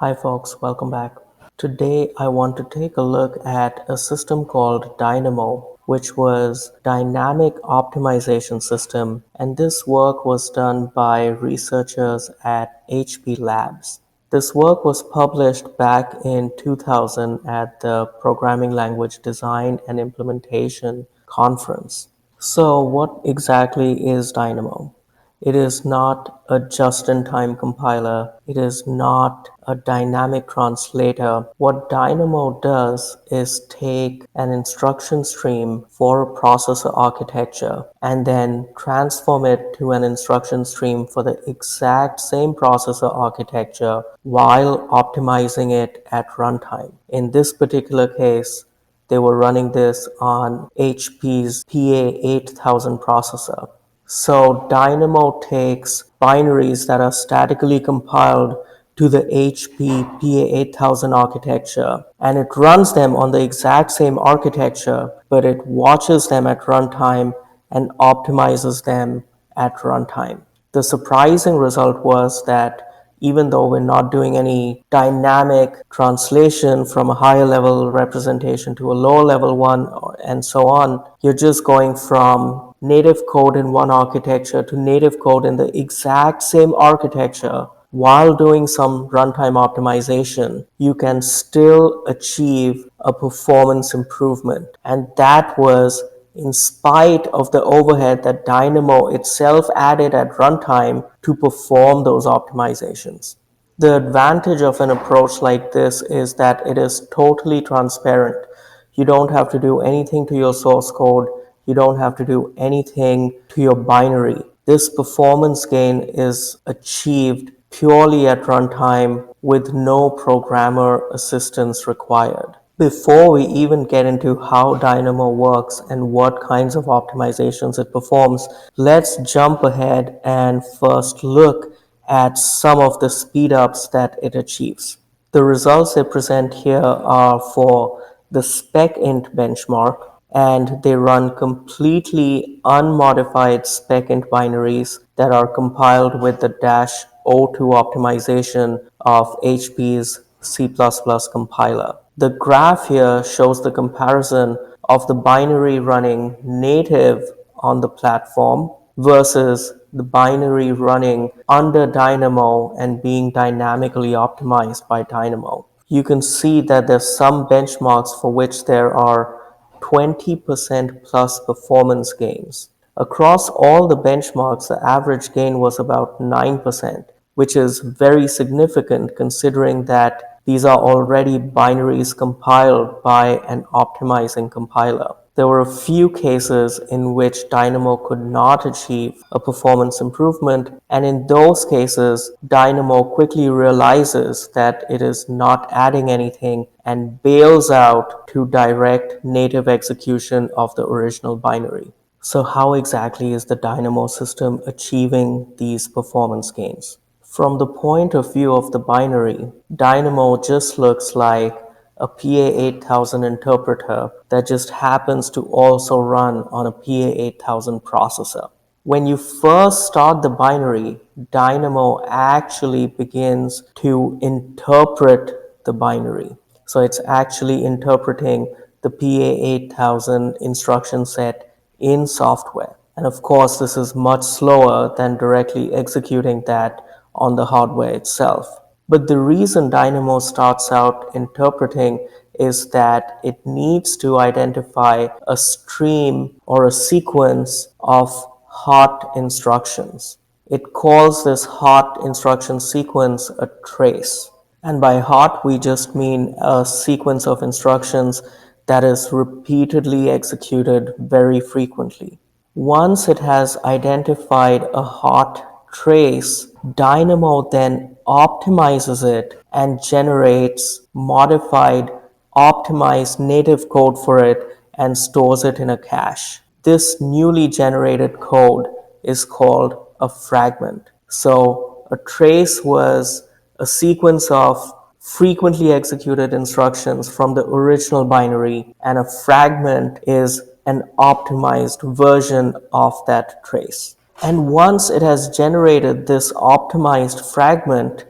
Hi folks, welcome back. Today I want to take a look at a system called Dynamo, which was dynamic optimization system, and this work was done by researchers at HP Labs. This work was published back in 2000 at the Programming Language Design and Implementation Conference. So what exactly is Dynamo? It is not a just-in-time compiler. It is not a dynamic translator. What Dynamo does is take an instruction stream for a processor architecture and then transform it to an instruction stream for the exact same processor architecture while optimizing it at runtime. In this particular case, they were running this on HP's PA8000 processor. So Dynamo takes binaries that are statically compiled to the HP PA8000 architecture, and it runs them on the exact same architecture, but it watches them at runtime and optimizes them at runtime. The surprising result was that even though we're not doing any dynamic translation from a higher level representation to a lower level one and so on, you're just going from native code in one architecture to native code in the exact same architecture. While doing some runtime optimization, you can still achieve a performance improvement. And that was in spite of the overhead that Dynamo itself added at runtime to perform those optimizations. The advantage of an approach like this is that it is totally transparent. You don't have to do anything to your source code. You don't have to do anything to your binary. This performance gain is achieved purely at runtime with no programmer assistance required. Before we even get into how Dynamo works and what kinds of optimizations it performs, let's jump ahead and first look at some of the speedups that it achieves. The results they present here are for the spec_int benchmark, and they run completely unmodified spec_int binaries that are compiled with the -02 optimization of HP's C++ compiler. The graph here shows the comparison of the binary running native on the platform versus the binary running under Dynamo and being dynamically optimized by Dynamo. You can see that there's some benchmarks for which there are 20% plus performance gains. Across all the benchmarks, the average gain was about 9%, which is very significant considering that these are already binaries compiled by an optimizing compiler. There were a few cases in which Dynamo could not achieve a performance improvement, and in those cases, Dynamo quickly realizes that it is not adding anything and bails out to direct native execution of the original binary. So how exactly is the Dynamo system achieving these performance gains? From the point of view of the binary, Dynamo just looks like a PA8000 interpreter that just happens to also run on a PA8000 processor. When you first start the binary, Dynamo actually begins to interpret the binary. So it's actually interpreting the PA8000 instruction set in software. And of course, this is much slower than directly executing that on the hardware itself. But the reason Dynamo starts out interpreting is that it needs to identify a stream or a sequence of hot instructions. It calls this hot instruction sequence a trace. And by hot, we just mean a sequence of instructions that is repeatedly executed very frequently. Once it has identified a hot trace, Dynamo then optimizes it and generates modified, optimized native code for it and stores it in a cache. This newly generated code is called a fragment. So a trace was a sequence of frequently executed instructions from the original binary, and a fragment is an optimized version of that trace. And once it has generated this optimized fragment,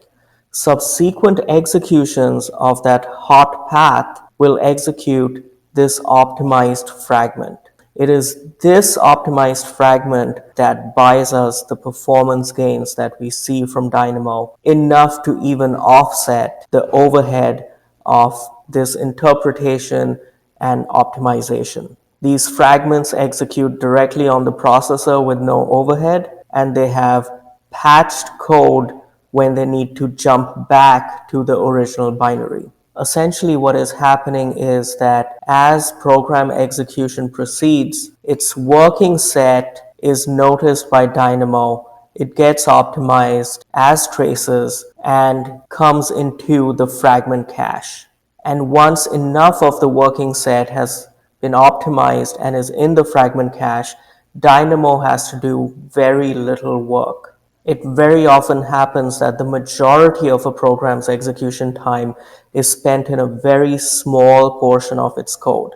Subsequent executions of that hot path will execute this optimized fragment. It is this optimized fragment that buys us the performance gains that we see from Dynamo, enough to even offset the overhead of this interpretation and optimization. These fragments execute directly on the processor with no overhead, and they have patched code when they need to jump back to the original binary. Essentially, what is happening is that as program execution proceeds, its working set is noticed by Dynamo. It gets optimized as traces and comes into the fragment cache. And once enough of the working set has been optimized and is in the fragment cache, Dynamo has to do very little work. It very often happens that the majority of a program's execution time is spent in a very small portion of its code.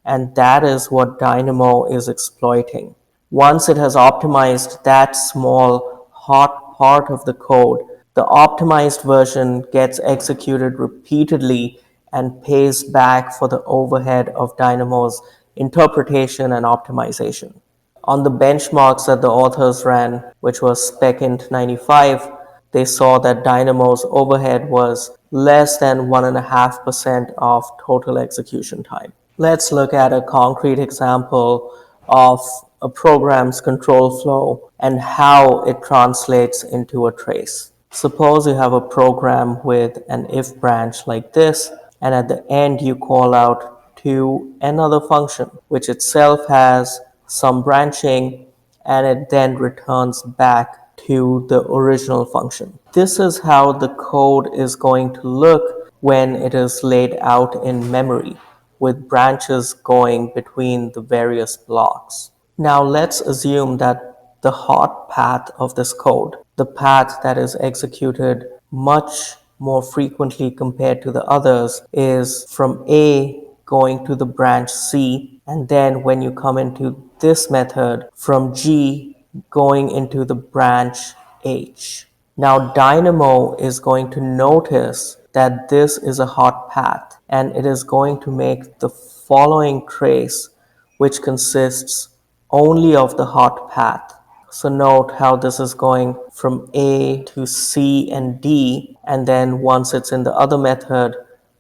And that is what Dynamo is exploiting. Once it has optimized that small, hot part of the code, the optimized version gets executed repeatedly and pays back for the overhead of Dynamo's interpretation and optimization. On the benchmarks that the authors ran, which was SpecInt 95, they saw that Dynamo's overhead was less than 1.5% of total execution time. Let's look at a concrete example of a program's control flow and how it translates into a trace. Suppose you have a program with an if branch like this, and at the end you call out to another function, which itself has some branching, and it then returns back to the original function. This is how the code is going to look when it is laid out in memory, with branches going between the various blocks. Now let's assume that the hot path of this code, the path that is executed much more frequently compared to the others, is from A going to the branch C, and then when you come into this method, from G going into the branch H. Now Dynamo is going to notice that this is a hot path, and it is going to make the following trace, which consists only of the hot path. So note how this is going from A to C and D, and then once it's in the other method,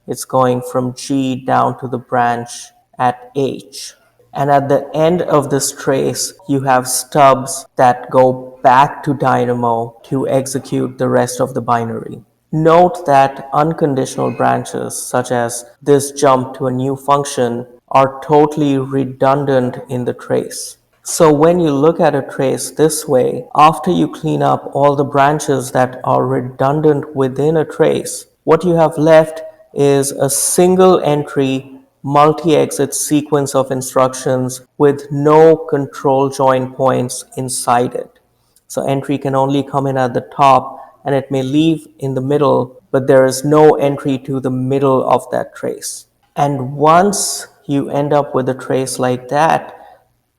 it's going from G down to the branch at H. And at the end of this trace, you have stubs that go back to Dynamo to execute the rest of the binary. Note that unconditional branches, such as this jump to a new function, are totally redundant in the trace. So when you look at a trace this way, after you clean up all the branches that are redundant within a trace, what you have left is a single entry multi-exit sequence of instructions with no control join points inside it. So entry can only come in at the top, and it may leave in the middle, but there is no entry to the middle of that trace. And once you end up with a trace like that,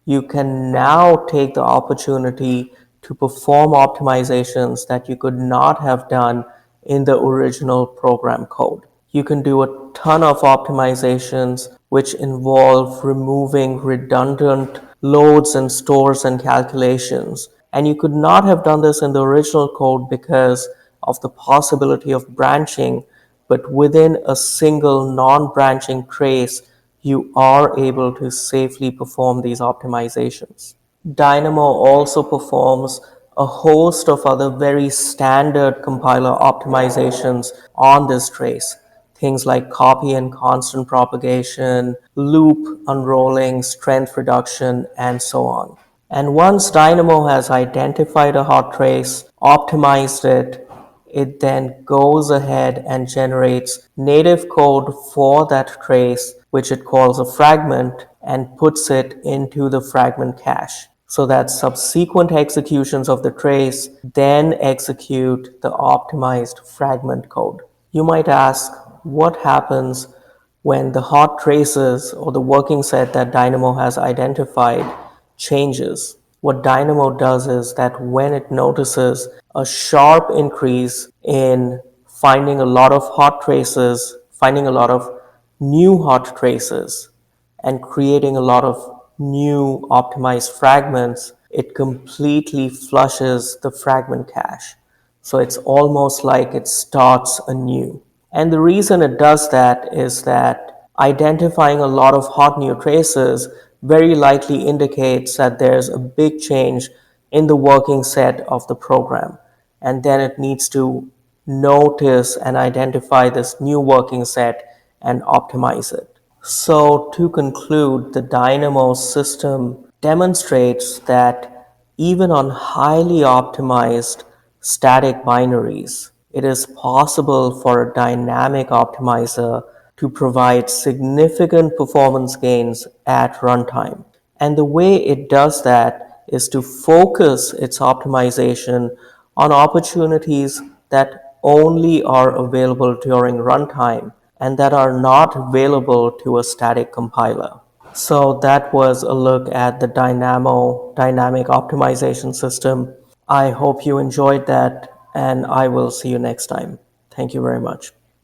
you can now take the opportunity to perform optimizations that you could not have done in the original program code. You can do a ton of optimizations which involve removing redundant loads and stores and calculations. And you could not have done this in the original code because of the possibility of branching, but within a single non-branching trace, you are able to safely perform these optimizations. Dynamo also performs a host of other very standard compiler optimizations on this trace. Things like copy and constant propagation, loop unrolling, strength reduction, and so on. And once Dynamo has identified a hot trace, optimized it, it then goes ahead and generates native code for that trace, which it calls a fragment, and puts it into the fragment cache, so that subsequent executions of the trace then execute the optimized fragment code. You might ask, what happens when the hot traces or the working set that Dynamo has identified changes? What Dynamo does is that when it notices a sharp increase in finding a lot of hot traces, finding a lot of new hot traces, and creating a lot of new optimized fragments, it completely flushes the fragment cache. So it's almost like it starts anew. And the reason it does that is that identifying a lot of hot new traces very likely indicates that there's a big change in the working set of the program. And then it needs to notice and identify this new working set and optimize it. So, to conclude, the Dynamo system demonstrates that even on highly optimized static binaries, it is possible for a dynamic optimizer to provide significant performance gains at runtime. And the way it does that is to focus its optimization on opportunities that only are available during runtime and that are not available to a static compiler. So that was a look at the Dynamo dynamic optimization system. I hope you enjoyed that, and I will see you next time. Thank you very much.